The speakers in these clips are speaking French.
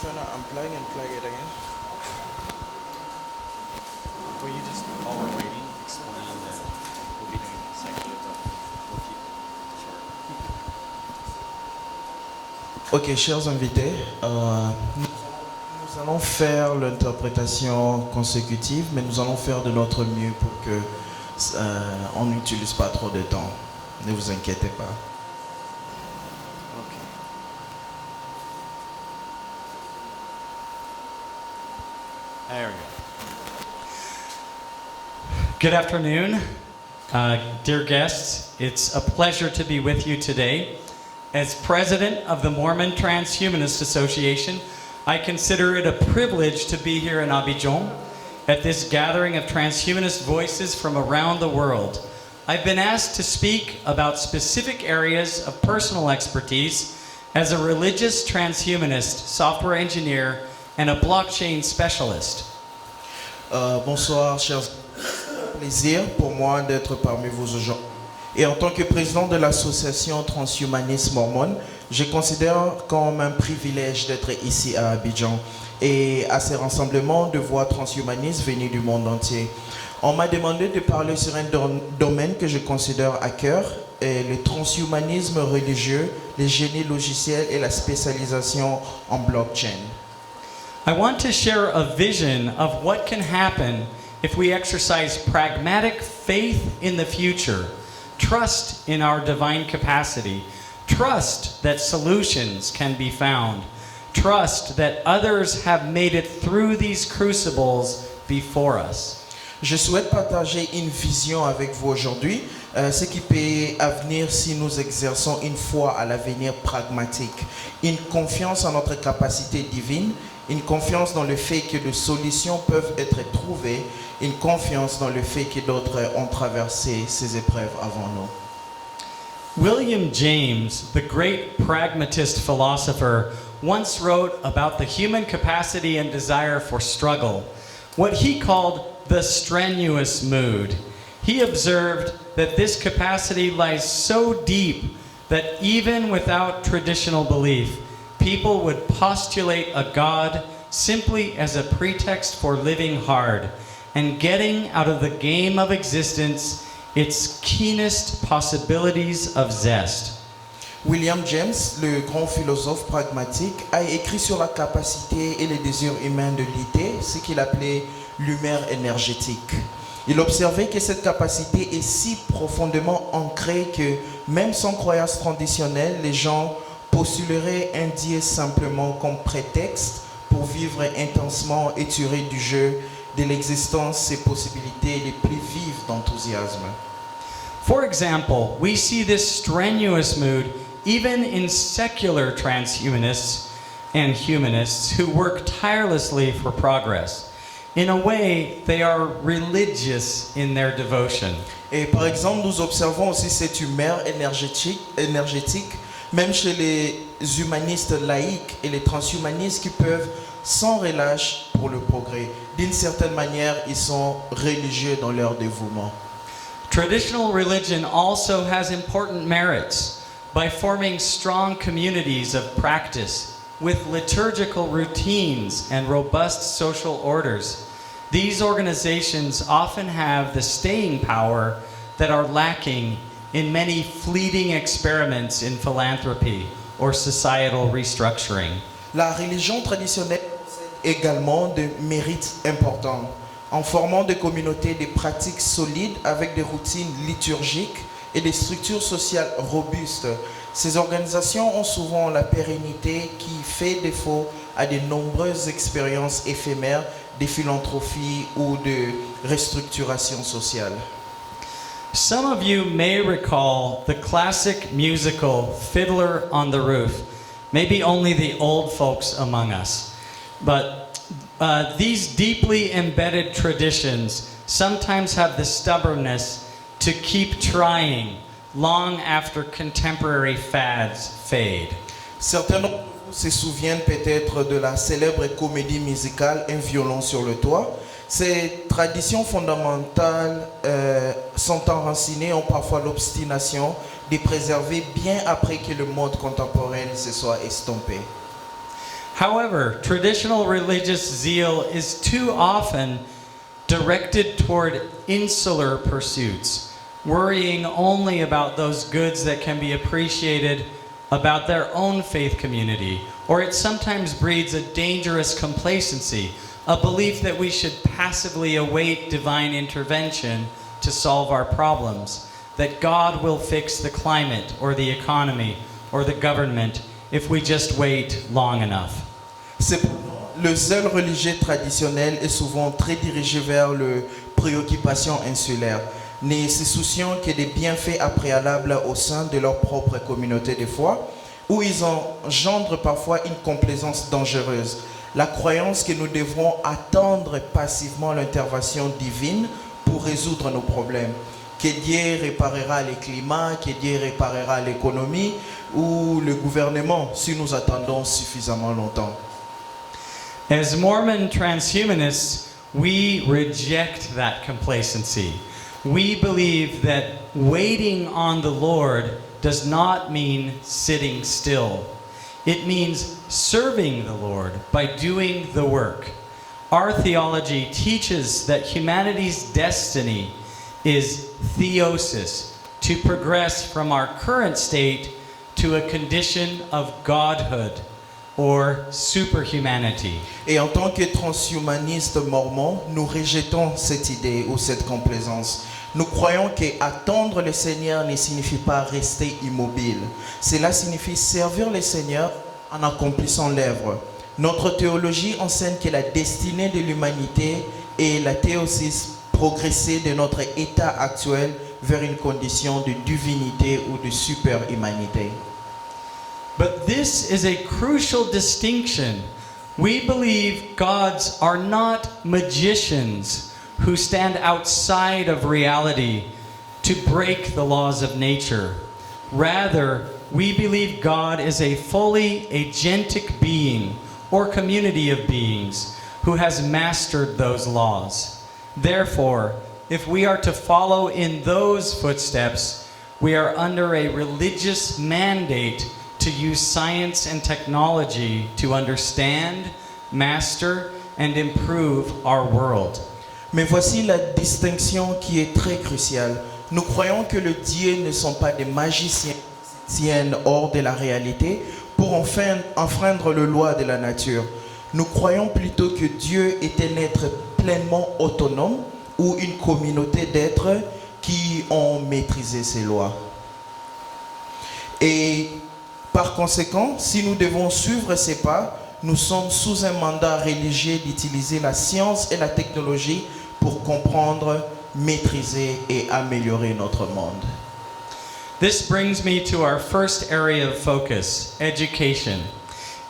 Trying to unplug and plug it again. Will you just, while we're waiting, explain that we'll be doing secular, but we'll keep it short. Ok, chers invités, nous allons faire l'interprétation consécutive, mais nous allons faire de notre mieux pour que on n'utilise pas trop de temps. Ne vous inquiétez pas. There we go. Good afternoon, dear guests. It's a pleasure to be with you today. As president of the Mormon Transhumanist Association, I consider it a privilege to be here in Abidjan at this gathering of transhumanist voices from around the world. I've been asked to speak about specific areas of personal expertise as a religious transhumanist, software engineer, and a blockchain specialist. Bonsoir, chers. Plaisir pour moi d'être parmi vous aujourd'hui. Et en tant que président de l'association Transhumaniste Mormone, je considère comme un privilège d'être ici à Abidjan et à ces rassemblements de voix transhumanistes venus du monde entier. On m'a demandé de parler sur un domaine que je considère à cœur, le transhumanisme religieux, les génies logiciels et la spécialisation en blockchain. I want to share a vision of what can happen if we exercise pragmatic faith in the future, trust in our divine capacity, trust that solutions can be found, trust that others have made it through these crucibles before us. Je souhaite partager une vision avec vous aujourd'hui, ce qui peut advenir si nous exerçons une foi à l'avenir pragmatique, une confiance en notre capacité divine, une confiance dans le fait que des solutions peuvent être trouvées, une confiance dans le fait que d'autres ont traversé ces épreuves avant nous. William James, the great pragmatist philosopher, once wrote about the human capacity and desire for struggle, what he called the strenuous mood. He observed that this capacity lies so deep that even without traditional belief, people would postulate a God simply as a pretext for living hard and getting out of the game of existence its keenest possibilities of zest. William James, le grand philosophe pragmatique, a écrit sur la capacité et les désirs humains de lutter, ce qu'il appelait l'humeur énergétique. Il observait que cette capacité est si profondément ancrée que même sans croyance traditionnelle, les gens postuleraient un Dieu simplement comme prétexte pour vivre intensement étiré du jeu de l'existence, ses possibilités les plus vives d'enthousiasme. For example, we see this strenuous mood even in secular transhumanists and humanists who work tirelessly for progress. In a way, they are religious in their devotion. Et par exemple, nous observons aussi cette humeur énergétique même chez les humanistes laïcs et les transhumanistes qui peuvent sans relâche pour le progrès. D'une certaine manière, ils sont religieux dans leur dévouement. Traditional religion also has important merits by forming strong communities of practice with liturgical routines and robust social orders. These organizations often have the staying power that are lacking in many fleeting experiments in philanthropy or societal restructuring. La religion traditionnelle possède également des mérites importants en formant des communautés de pratiques solides avec des routines liturgiques et des structures sociales robustes. Ces organisations ont souvent la pérennité qui fait défaut à de nombreuses expériences éphémères de philanthropie ou de restructuration sociale. Some of you may recall the classic musical Fiddler on the Roof. Maybe only the old folks among us. But these deeply embedded traditions sometimes have the stubbornness to keep trying long after contemporary fads fade. Certains d'entre vous se souviennent peut-être de la célèbre comédie musicale Un violon sur le toit. Ces traditions fondamentales sont enracinées, ont parfois l'obstination de préserver bien après que le monde contemporain se soit estompé. However, traditional religious zeal is too often directed toward insular pursuits, worrying only about those goods that can be appreciated about their own faith community, or it sometimes breeds a dangerous complacency, a belief that we should passively await divine intervention to solve our problems, that God will fix the climate or the economy or the government if we just wait long enough. Cependant, le zèle religieux traditionnel est souvent très dirigé vers les préoccupations insulaires, ne se souciant que des bienfaits préalables au sein de leur propre communauté de foi, où ils engendrent parfois une complaisance dangereuse. La croyance que nous devrons attendre passivement l'intervention divine pour résoudre nos problèmes. Que Dieu réparera le climat, que Dieu réparera l'économie ou le gouvernement si nous attendons suffisamment longtemps. As Mormon transhumanists, we reject that complacency. We believe that waiting on the Lord does not mean sitting still. It means serving the Lord by doing the work. Our theology teaches that humanity's destiny is theosis, to progress from our current state to a condition of godhood or superhumanity. Et en tant que transhumanistes mormons, nous rejetons cette idée ou cette complaisance. Nous croyons qu'attendre le Seigneur ne signifie pas rester immobile. Cela signifie servir le Seigneur en accomplissant l'œuvre. Notre théologie enseigne que la destinée de l'humanité est la théosis, progresser de notre état actuel vers une condition de divinité ou de superhumanité. But this is a crucial distinction. We believe gods are not magicians who stand outside of reality to break the laws of nature. Rather, we believe God is a fully agentic being or community of beings who has mastered those laws. Therefore, if we are to follow in those footsteps, we are under a religious mandate to use science and technology to understand, master, and improve our world. Mais voici la distinction qui est très cruciale. Nous croyons que les dieux ne sont pas des magiciens qui tiennent hors de la réalité pour enfreindre les lois de la nature. Nous croyons plutôt que Dieu est un être pleinement autonome ou une communauté d'êtres qui ont maîtrisé ces lois. Et par conséquent, si nous devons suivre ces pas, nous sommes sous un mandat religieux d'utiliser la science et la technologie pour comprendre, maîtriser et améliorer notre monde. This brings me to our first area of focus, education.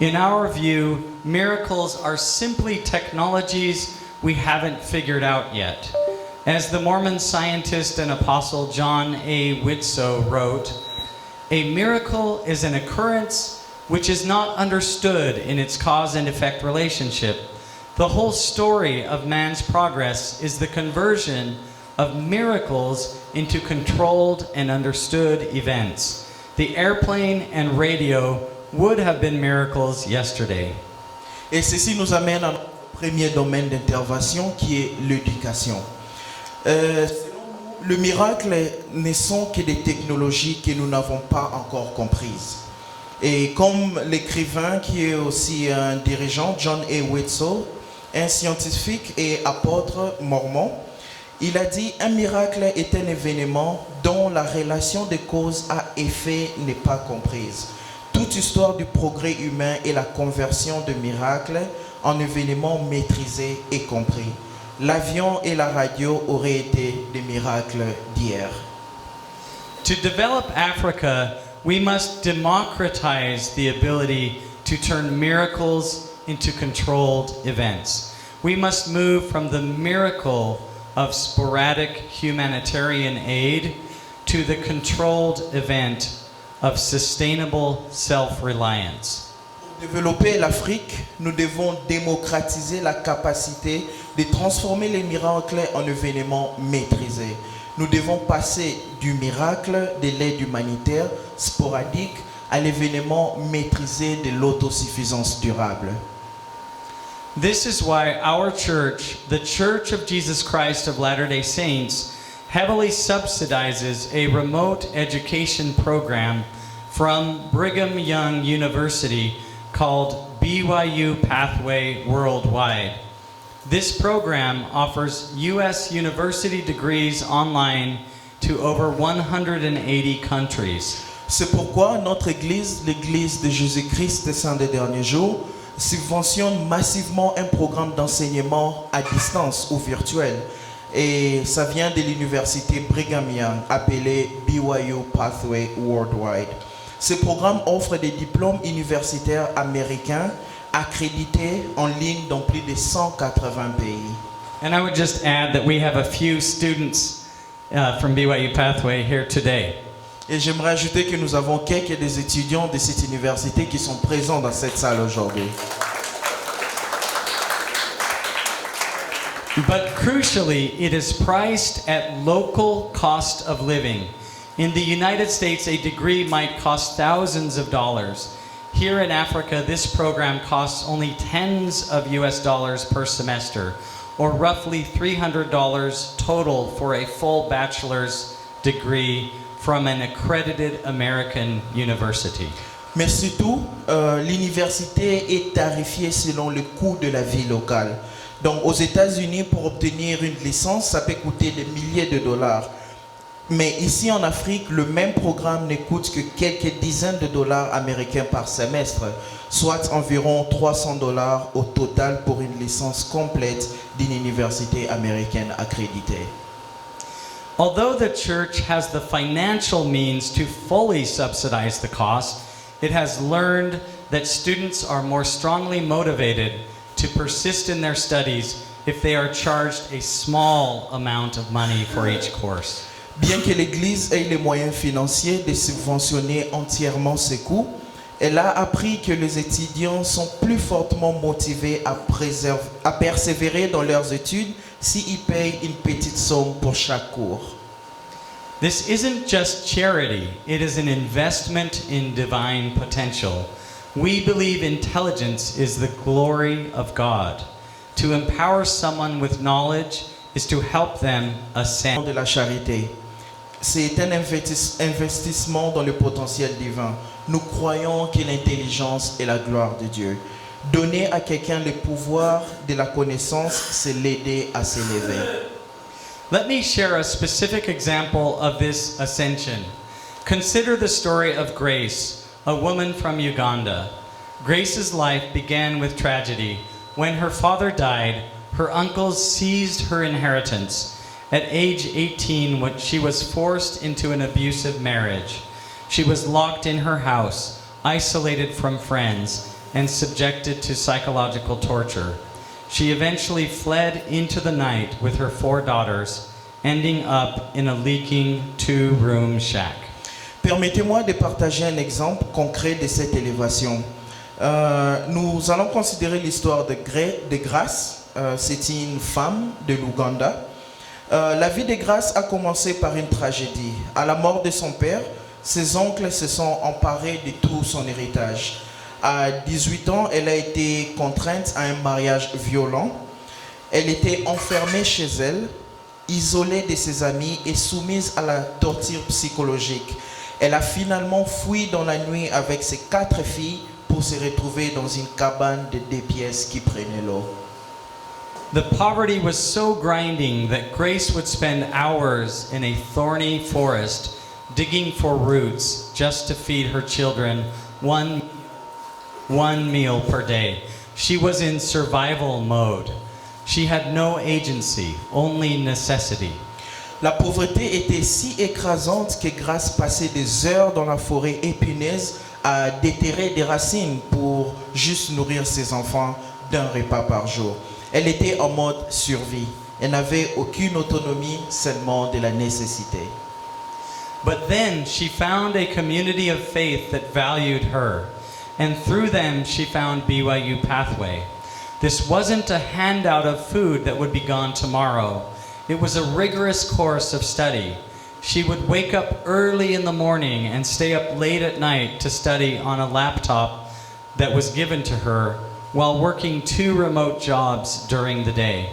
In our view, miracles are simply technologies we haven't figured out yet. As the Mormon scientist and apostle John A. Widtsoe wrote, "A miracle is an occurrence which is not understood in its cause and effect relationship. The whole story of man's progress is the conversion of miracles into controlled and understood events. The airplane and radio would have been miracles yesterday." Et ceci nous amène à notre premier domaine d'intervention qui est l'éducation. Selon nous, le miracle ne sont que des technologies que nous n'avons pas encore comprises. Et comme l'écrivain qui est aussi un dirigeant, John A. Widtsoe, un scientifique et apôtre mormon, Il a dit, un miracle est un événement dont la relation de cause à effet n'est pas comprise. Toute histoire du progrès humain et la conversion de miracles en événements maîtrisés et compris. L'avion et la radio auraient été des miracles d'hier. To develop Africa, we must democratize the ability to turn miracles into controlled events. We must move from the miracle of sporadic humanitarian aid to the controlled event of sustainable self-reliance. Pour développer l'Afrique, nous devons démocratiser la capacité de transformer les miracles en événements maîtrisés. Nous devons passer du miracle de l'aide humanitaire sporadique à l'événement maîtrisé de l'autosuffisance durable. This is why our church, the Church of Jesus Christ of Latter-day Saints, heavily subsidizes a remote education program from Brigham Young University called BYU Pathway Worldwide. This program offers U.S. university degrees online to over 180 countries. C'est pourquoi notre Église, l'Église de Jésus-Christ des Saints des Derniers Jours, subventionne massivement un programme d'enseignement à distance ou virtuel. Et ça vient de l'université Brigham Young, appelée BYU Pathway Worldwide. Ce programme offre des diplômes universitaires américains accrédités en ligne dans plus de 180 pays. And I would just add that we have a few students from BYU Pathway here today. Et j'aimerais ajouter que nous avons quelques des étudiants de cette université qui sont présents dans cette salle aujourd'hui. But crucially, it is priced at local cost of living. In the United States, a degree might cost thousands of dollars. Here in Africa, this program costs only tens of US dollars per semester, or roughly $300 total for a full bachelor's degree from an accredited American university. Mais surtout, l'université est tarifiée selon le coût de la vie locale. Donc aux États-Unis, pour obtenir une licence, ça peut coûter des milliers de dollars. Mais ici en Afrique, le même programme ne coûte que quelques dizaines de dollars américains par semestre, soit environ 300 dollars au total pour une licence complète d'une université américaine accréditée. Although the church has the financial means to fully subsidize the cost, it has learned that students are more strongly motivated to persist in their studies if they are charged a small amount of money for each course. Bien que l'Église ait les moyens financiers de subventionner entièrement ses coûts, elle a appris que les étudiants sont plus fortement motivés à persévérer dans leurs études s'ils payent une petite somme pour chaque cours. This isn't just charity, it is an investment in divine potential. We believe intelligence is the glory of God. To empower someone with knowledge is to help them ascend. De la charité. C'est un investissement dans le potentiel divin. Nous croyons que l'intelligence est la gloire de Dieu. Donner à quelqu'un le pouvoir de la connaissance, c'est l'aider à s'élever. Let me share a specific example of this ascension. Consider the story of Grace, a woman from Uganda. Grace's life began with tragedy. When her father died, her uncles seized her inheritance. At age 18, when she was forced into an abusive marriage. She was locked in her house, isolated from friends, and subjected to psychological torture. She eventually fled into the night with her 4 daughters, ending up in a leaking 2-room shack. Permettez-moi de partager un exemple concret de cette élévation. Nous allons considérer l'histoire de Grace. C'est une femme de l'Ouganda. La vie de Grace a commencé par une tragédie. À la mort de son père, ses oncles se sont emparés de tout son héritage. À 18 ans, elle a été contrainte à un mariage violent. Elle était enfermée chez elle, isolée de ses amis et soumise à la torture psychologique. Elle a finalement fui dans la nuit avec ses 4 filles pour se retrouver dans une cabane de 2 pièces qui prenait l'eau. The poverty was so grinding that Grace would spend hours in a thorny forest digging for roots just to feed her children one meal per day. She was in survival mode. She had no agency, only necessity. La pauvreté était si écrasante que Grace passait des heures dans la forêt épineuse à déterrer des racines pour juste nourrir ses enfants d'un repas par jour. Elle était en mode survie. Elle n'avait aucune autonomie, seulement de la nécessité. But then she found a community of faith that valued her, and through them she found BYU Pathway. This wasn't a handout of food that would be gone tomorrow. It was a rigorous course of study. She would wake up early in the morning and stay up late at night to study on a laptop that was given to her while working 2 remote jobs during the day.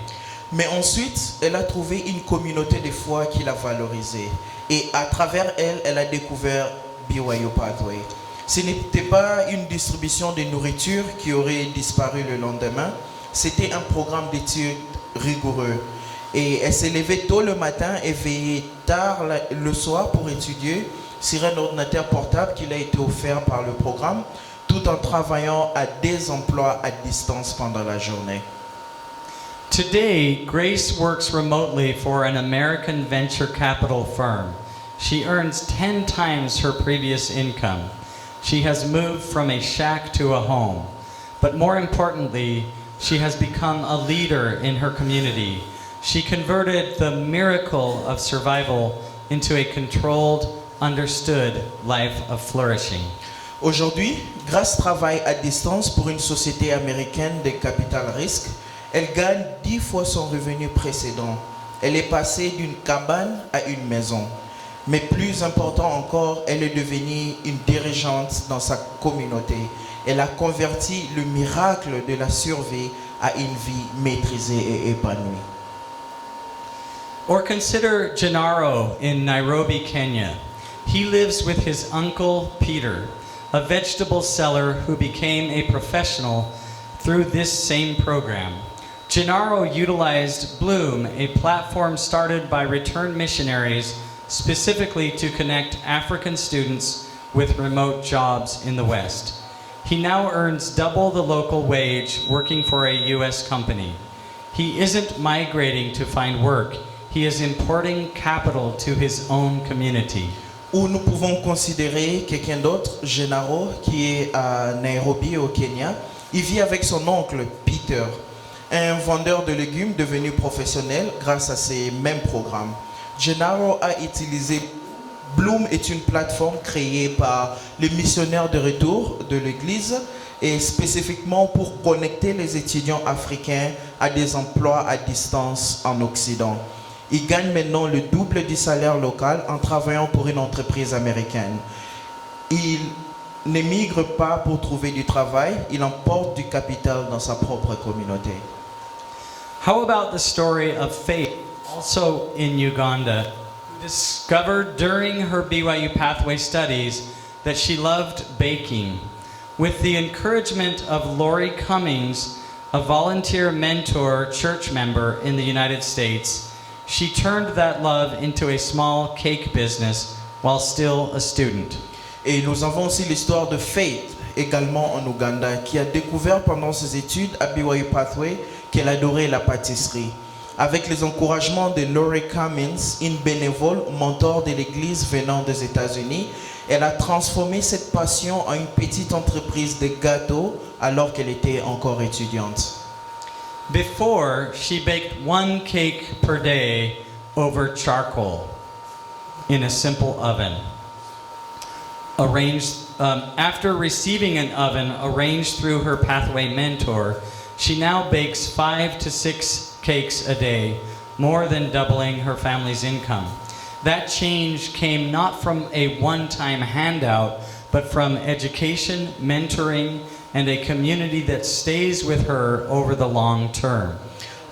Mais ensuite, elle a trouvé une communauté de foi qui l'a valorisée. Et à travers elle, elle a découvert BYU Pathway. Ce n'était pas une distribution de nourriture qui aurait disparu le lendemain. C'était un programme d'études rigoureux. Et elle s'est levée tôt le matin et veillait tard le soir pour étudier sur un ordinateur portable qui lui a été offert par le programme, tout en travaillant à des emplois à distance pendant la journée. Today, Grace works remotely for an American venture capital firm. She earns 10 times her previous income. She has moved from a shack to a home. But more importantly, she has become a leader in her community. She converted the miracle of survival into a controlled, understood life of flourishing. Aujourd'hui, Grace travaille à distance pour une société américaine de capital risque. Elle gagne 10 fois son revenu précédent. Elle est passée d'une cabane à une maison. Mais plus important encore, elle est devenue une dirigeante dans sa communauté. Elle a converti le miracle de la survie à une vie maîtrisée et épanouie. Or consider Gennaro in Nairobi, Kenya. He lives with his uncle Peter, a vegetable seller who became a professional through this same program. Gennaro utilized Bloom, a platform started by returned missionaries specifically to connect African students with remote jobs in the West. He now earns double the local wage working for a US company. He isn't migrating to find work. He is importing capital to his own community. Ou nous pouvons considérer quelqu'un d'autre, Gennaro, qui est à Nairobi au Kenya. Il vit avec son oncle Peter, un vendeur de légumes devenu professionnel grâce à ces mêmes programmes. Gennaro a utilisé Bloom est une plateforme créée par les missionnaires de retour de l'Église et spécifiquement pour connecter les étudiants africains à des emplois à distance en Occident. Il gagne maintenant le double du salaire local en travaillant pour une entreprise américaine. Il n'émigre pas pour trouver du travail, il emporte du capital dans sa propre communauté. How about the story of Faith, also in Uganda, who discovered during her BYU Pathway studies that she loved baking? With the encouragement of Lori Cummings, a volunteer mentor church member in the United States, she turned that love into a small cake business while still a student. Et nous avons aussi l'histoire de Faith, également en Ouganda, qui a découvert pendant ses études à BYU Pathway qu'elle adorait la pâtisserie. Avec les encouragements de Lori Cummings, une bénévole, mentor de l'église venant des États-Unis, elle a transformé cette passion en une petite entreprise de gâteaux alors qu'elle était encore étudiante. Before, she baked 1 cake per day over charcoal in a simple oven. After receiving an oven arranged through her Pathway mentor, she now bakes 5 to 6 cakes a day, more than doubling her family's income. That change came not from a one-time handout, but from education, mentoring, and a community that stays with her over the long term.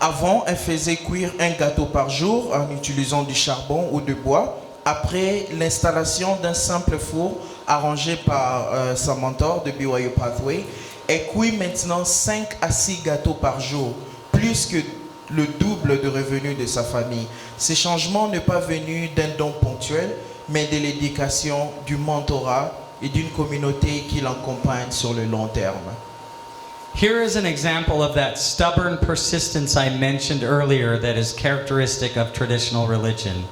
Avant, elle faisait cuire un gâteau par jour en utilisant du charbon ou du bois. Après l'installation d'un simple four arrangé par sa mentor de BYU Pathway, elle cuit maintenant 5 à 6 gâteaux par jour, plus que le double de revenus de sa famille. Ces changements ne sont pas venus d'un don ponctuel, mais de l'éducation, du mentorat et d'une communauté qui l'accompagne sur le long terme. Here is an example of that stubborn persistence I mentioned earlier that is characteristic of traditional religion.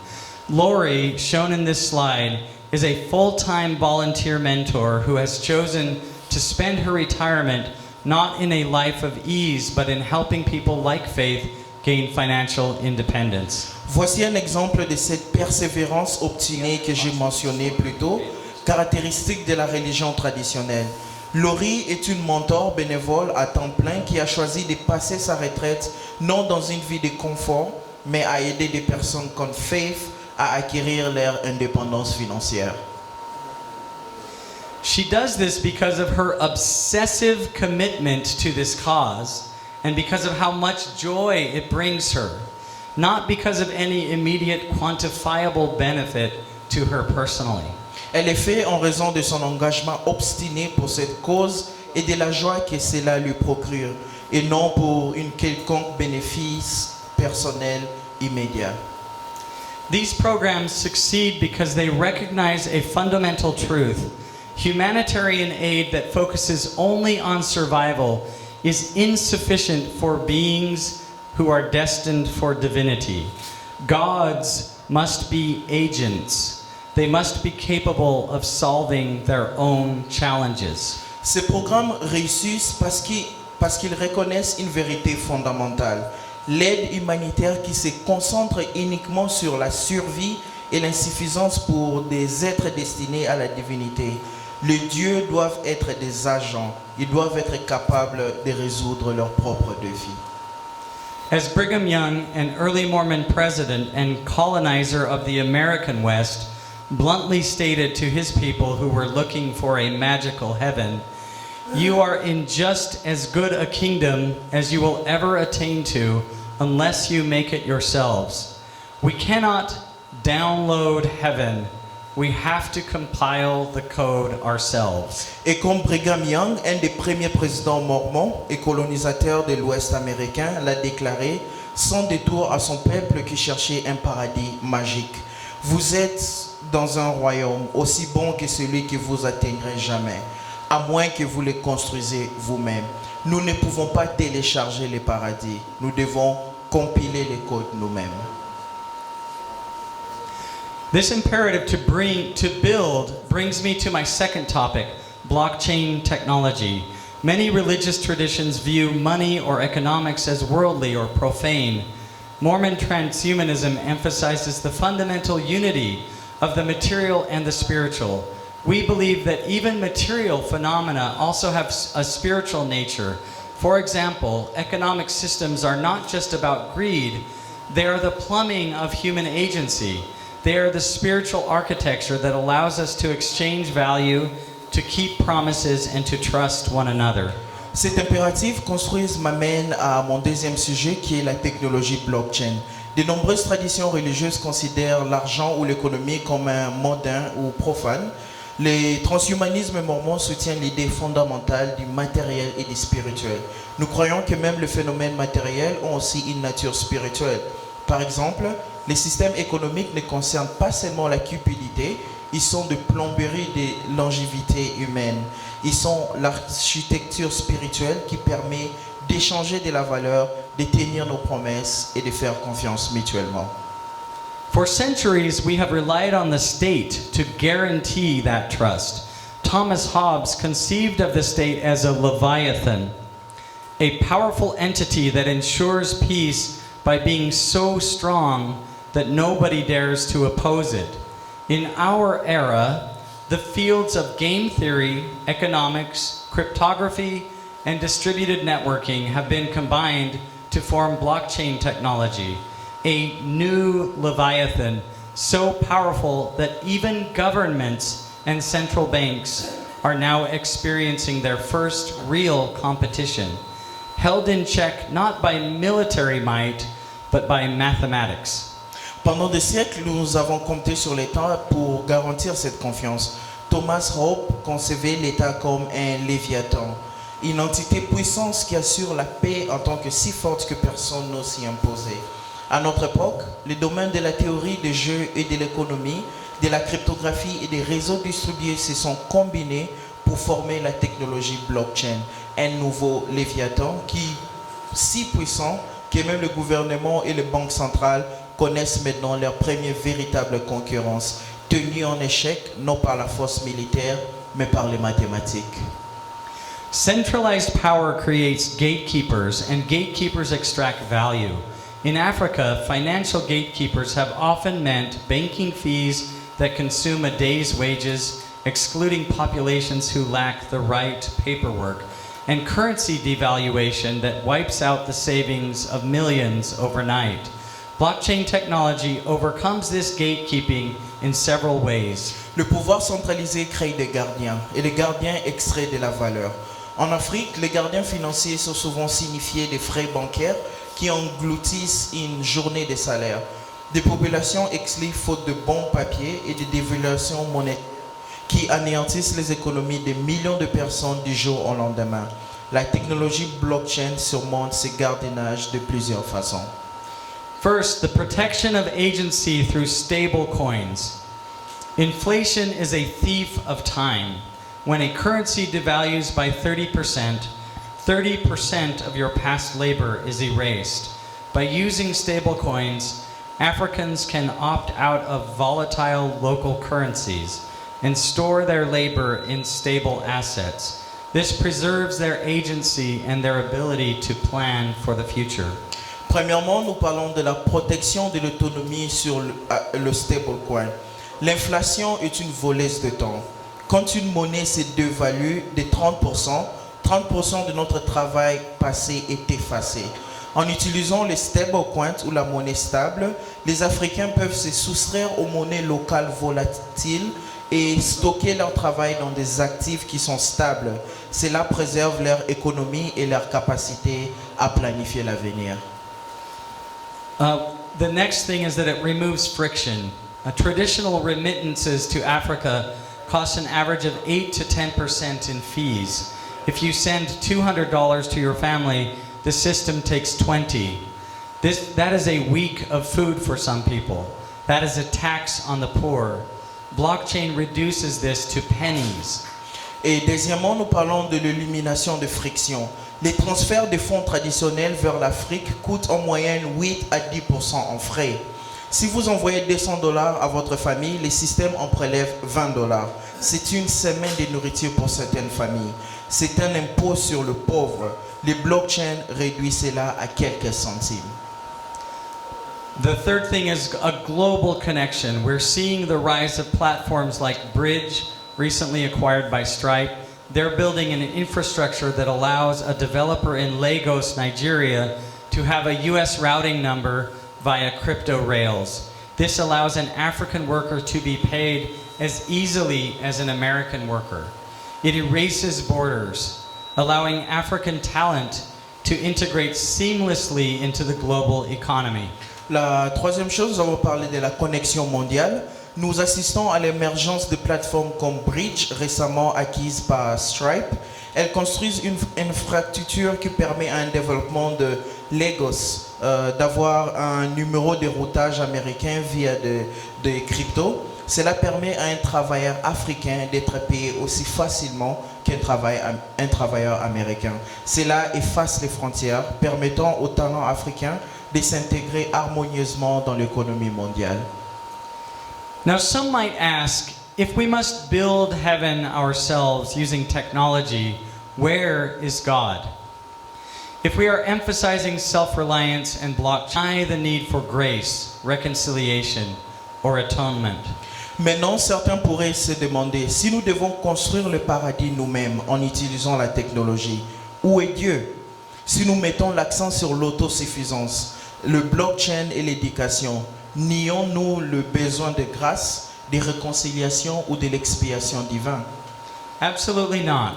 Lori, shown in this slide, is a full-time volunteer mentor who has chosen to spend her retirement not in a life of ease, but in helping people like Faith gain financial independence. Voici un exemple de cette persévérance obstinée que j'ai mentionnée plus tôt, caractéristique de la religion traditionnelle. Laurie est une mentor bénévole à temps plein qui a choisi de passer sa retraite non dans une vie de confort, mais à aider des personnes comme Faith à acquérir leur indépendance financière. She does this because of her obsessive commitment to this cause and because of how much joy it brings her, not because of any immediate quantifiable benefit to her personally. Elle est faite en raison de son engagement obstiné pour cette cause et de la joie que cela lui procure, et non pour une quelconque bénéfice personnel immédiat. These programs succeed because they recognize a fundamental truth. Humanitarian aid that focuses only on survival is insufficient for beings who are destined for divinity. Gods must be agents. They must be capable of solving their own challenges. Ces programmes réussissent parce qu'ils reconnaissent une vérité fondamentale. L'aide humanitaire qui se concentre uniquement sur la survie et l'insuffisance pour des êtres destinés à la divinité. Les dieux doivent être des agents. Ils doivent être capables de résoudre leurs propres défis. As Brigham Young, an early Mormon president and colonizer of the American West, bluntly stated to his people who were looking for a magical heaven, "You are in just as good a kingdom as you will ever attain to unless you make it yourselves. We cannot download heaven. We have to compile the code ourselves." Et comme Brigham Young, un des premiers présidents mormons et colonisateurs de l'Ouest américain, l'a déclaré sans détour à son peuple qui cherchait un paradis magique. Vous êtes dans un royaume aussi bon que celui que vous atteindrez jamais, à moins que vous le construisez vous-même. Nous ne pouvons pas télécharger le paradis. Nous devons compiler les codes nous-mêmes. This imperative to build brings me to my second topic, blockchain technology. Many religious traditions view money or economics as worldly or profane. Mormon transhumanism emphasizes the fundamental unity of the material and the spiritual. We believe that even material phenomena also have a spiritual nature. For example, economic systems are not just about greed, they are the plumbing of human agency. They are the spiritual architecture that allows us to exchange value, to keep promises, and to trust one another. Cet impératif construise m'amène à mon deuxième sujet qui est la technologie blockchain. De nombreuses traditions religieuses considèrent l'argent ou l'économie comme un mondain ou profane. Le transhumanisme mormon soutient l'idée fondamentale du matériel et du spirituel. Nous croyons que même les phénomènes matériels ont aussi une nature spirituelle. Par exemple, les systèmes économiques ne concernent pas seulement la cupidité, ils sont de plomberie de longévité humaine. Ils sont l'architecture spirituelle qui permet d'échanger de la valeur, de tenir nos promesses et de faire confiance mutuellement. For centuries, we have relied on the state to guarantee that trust. Thomas Hobbes conceived of the state as a leviathan, a powerful entity that ensures peace by being so strong that nobody dares to oppose it. In our era, the fields of game theory, economics, cryptography, and distributed networking have been combined to form blockchain technology, a new Leviathan so powerful that even governments and central banks are now experiencing their first real competition, held in check not by military might, but by mathematics. Pendant des siècles, nous avons compté sur l'État pour garantir cette confiance. Thomas Hobbes concevait l'État comme un léviathan. une entité puissante qui assure la paix en tant que si forte que personne n'ose s'y imposer. À notre époque, les domaines de la théorie des jeux et de l'économie, de la cryptographie et des réseaux distribués se sont combinés pour former la technologie blockchain, un nouveau léviathan qui si puissant que même le gouvernement et les banques centrales connaissent maintenant leur première véritable concurrence, tenue en échec non par la force militaire, mais par les mathématiques. Centralized power creates gatekeepers, and gatekeepers extract value. In Africa, financial gatekeepers have often meant banking fees that consume a day's wages, excluding populations who lack the right paperwork, and currency devaluation that wipes out the savings of millions overnight. Blockchain technology overcomes this gatekeeping in several ways. Le pouvoir centralisé crée des gardiens, et les gardiens extraient de la valeur. En Afrique, les gardiens financiers sont souvent signifiés des frais bancaires qui engloutissent une journée de salaire. Des populations exilées faute de bons papiers et des dévaluations monétaires qui anéantissent les économies de millions de personnes du jour au lendemain. La technologie blockchain surmonte ces gardiennages de plusieurs façons. First, the protection of agency through stable coins. Inflation is a thief of time. When a currency devalues by 30% of your past labor is erased. By using stable coins, Africans can opt out of volatile local currencies and store their labor in stable assets. This preserves their agency and their ability to plan for the future. Premièrement, nous parlons de la protection de l'autonomie sur le stablecoin. L'inflation est une voleuse de temps. Quand une monnaie se dévalue de 30% de notre travail passé est effacé. En utilisant les stablecoins ou la monnaie stable, les Africains peuvent se soustraire aux monnaies locales volatiles et stocker leur travail dans des actifs qui sont stables. Cela préserve leur économie et leur capacité à planifier l'avenir. The next thing is that it removes friction. Traditional remittances to Africa cost an average of 8 to 10% in fees. If you send $200 to your family, the system takes 20. That is a week of food for some people. That is a tax on the poor. Blockchain reduces this to pennies. Et deuxièmement, nous parlons de l'élimination de friction. Les transferts de fonds traditionnels vers l'Afrique coûtent en moyenne 8 à 10% en frais. Si vous envoyez $200 à votre famille, le système en prélève $20. C'est une semaine de nourriture pour certaines familles. C'est un impôt sur le pauvre. Les blockchains réduisent cela à quelques centimes. The third thing is a global connection. We're seeing the rise of platforms like Bridge, recently acquired by Stripe. They're building an infrastructure that allows a developer in Lagos, Nigeria, to have a US routing number via crypto rails. This allows an African worker to be paid as easily as an American worker. It erases borders, allowing African talent to integrate seamlessly into the global economy. La troisième chose, nous allons parler de la connexion mondiale. Nous assistons à l'émergence de plateformes comme Bridge, récemment acquise par Stripe. Elles construisent une infrastructure qui permet à un développement de Lagos d'avoir un numéro de routage américain via des cryptos. Cela permet à un travailleur africain d'être payé aussi facilement qu'un travailleur américain. Cela efface les frontières, permettant aux talents africains de s'intégrer harmonieusement dans l'économie mondiale. Now, some might ask, if we must build heaven ourselves using technology, where is God? If we are emphasizing self-reliance and blockchain, the need for grace, reconciliation, or atonement. Maintenant, certains pourraient se demander, si nous devons construire le paradis nous-mêmes en utilisant la technologie, où est Dieu? Si nous mettons l'accent sur l'autosuffisance, le blockchain et l'éducation, nions-nous le besoin de grâce, de réconciliation ou de l'expiation divine? Absolutely not.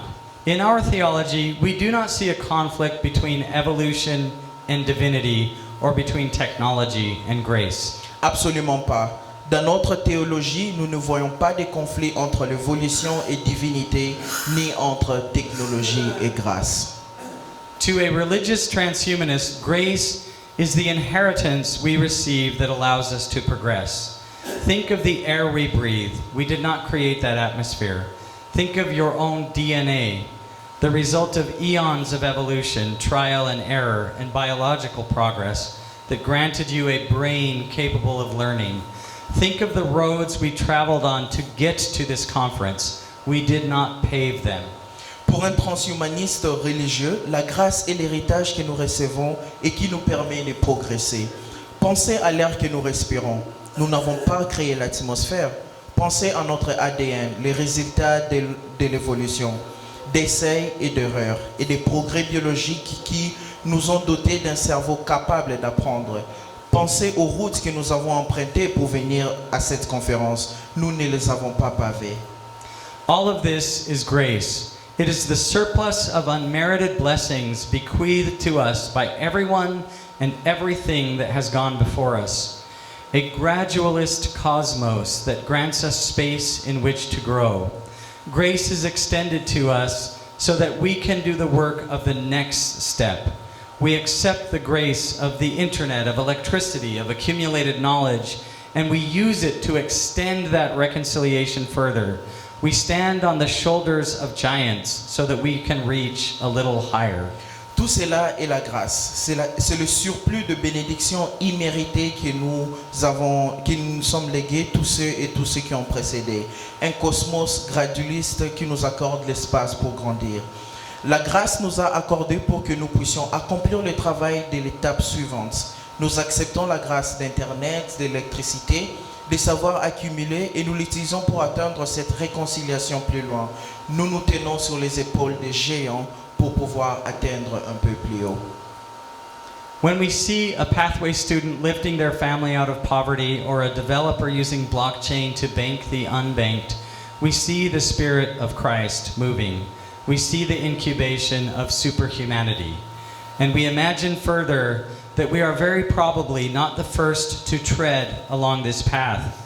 In our theology, we do not see a conflict between evolution and divinity or between technology and grace. Absolument pas. Dans notre théologie, nous ne voyons pas de conflit entre l'évolution et divinité, ni entre technologie et grâce. To a religious transhumanist, grace is the inheritance we receive that allows us to progress. Think of the air we breathe. We did not create that atmosphere. Think of your own DNA, the result of eons of evolution, trial and error, and biological progress that granted you a brain capable of learning. Think of the roads we traveled on to get to this conference. We did not pave them. Pour un transhumaniste religieux, la grâce est l'héritage que nous recevons et qui nous permet de progresser. Pensez à l'air que nous respirons. Nous n'avons pas créé l'atmosphère. Pensez à notre ADN, les résultats de l'évolution, d'essais et d'erreurs et des progrès biologiques qui nous ont dotés d'un cerveau capable d'apprendre. Pensez aux routes que nous avons empruntées pour venir à cette conférence. Nous ne les avons pas pavées. All of this is grace. It is the surplus of unmerited blessings bequeathed to us by everyone and everything that has gone before us. A gradualist cosmos that grants us space in which to grow. Grace is extended to us so that we can do the work of the next step. We accept the grace of the internet, of electricity, of accumulated knowledge, and we use it to extend that reconciliation further. We stand on the shoulders of giants so that we can reach a little higher. Tout cela est la grâce. C'est le surplus de bénédictions imméritées que nous sommes légués, tous ceux et tous ceux qui ont précédé. Un cosmos gradualiste qui nous accorde l'espace pour grandir. La grâce nous a accordé pour que nous puissions accomplir le travail de l'étape suivante. Nous acceptons la grâce d'Internet, d'électricité, des savoirs accumulés et nous l'utilisons pour atteindre cette réconciliation plus loin. Nous nous tenons sur les épaules des géants pour pouvoir atteindre un peu plus haut. When we see a pathway student lifting their family out of poverty or a developer using blockchain to bank the unbanked, we see the Spirit of Christ moving. We see the incubation of superhumanity. And we imagine further that we are very probably not the first to tread along this path,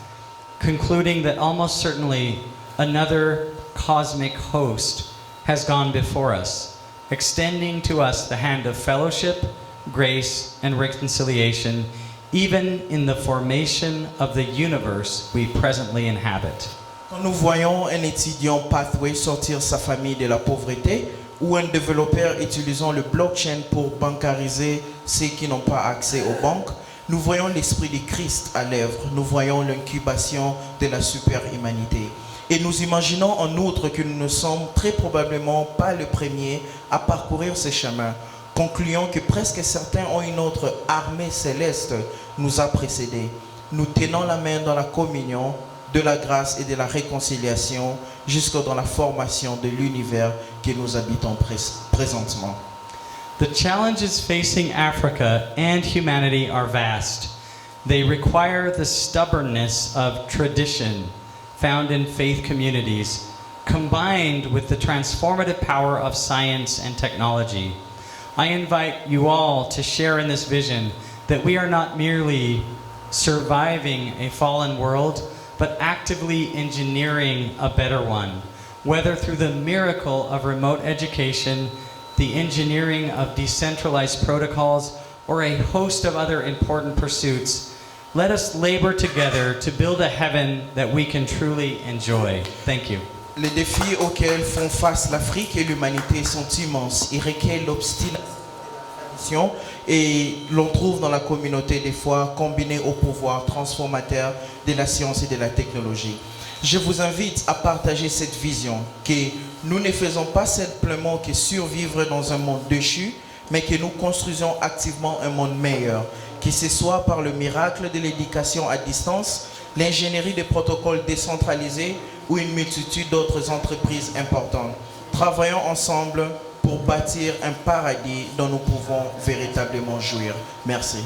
concluding that almost certainly another cosmic host has gone before us, extending to us the hand of fellowship, grace, and reconciliation, even in the formation of the universe we presently inhabit. Quand nous voyons un étudiant pathway sortir sa famille de la pauvreté ou un développeur utilisant le blockchain pour bancariser ceux qui n'ont pas accès aux banques, nous voyons l'esprit de Christ à l'œuvre, nous voyons l'incubation de la superhumanité. Et nous imaginons en outre que nous ne sommes très probablement pas les premiers à parcourir ce chemin, concluant que presque certains ont une autre armée céleste nous a précédés. Nous tenons la main dans la communion de la grâce et de la réconciliation jusque dans la formation de l'univers que nous habitons présentement. The challenges facing Africa and humanity are vast. They require the stubbornness of tradition found in faith communities, combined with the transformative power of science and technology. I invite you all to share in this vision that we are not merely surviving a fallen world, but actively engineering a better one, whether through the miracle of remote education, the engineering of decentralized protocols, or a host of other important pursuits. Let us labor together to build a heaven that we can truly enjoy. Thank you. Les défis auxquels font face l'Afrique et l'humanité sont immenses. Ils requièrent l'obstination et l'on trouve dans la communauté des foi combinée au pouvoir transformateur de la science et de la technologie. Je vous invite à partager cette vision que nous ne faisons pas simplement que survivre dans un monde déchu, mais que nous construisons activement un monde meilleur, que ce soit par le miracle de l'éducation à distance, l'ingénierie des protocoles décentralisés ou une multitude d'autres entreprises importantes. Travaillons ensemble pour bâtir un paradis dont nous pouvons véritablement jouir. Merci.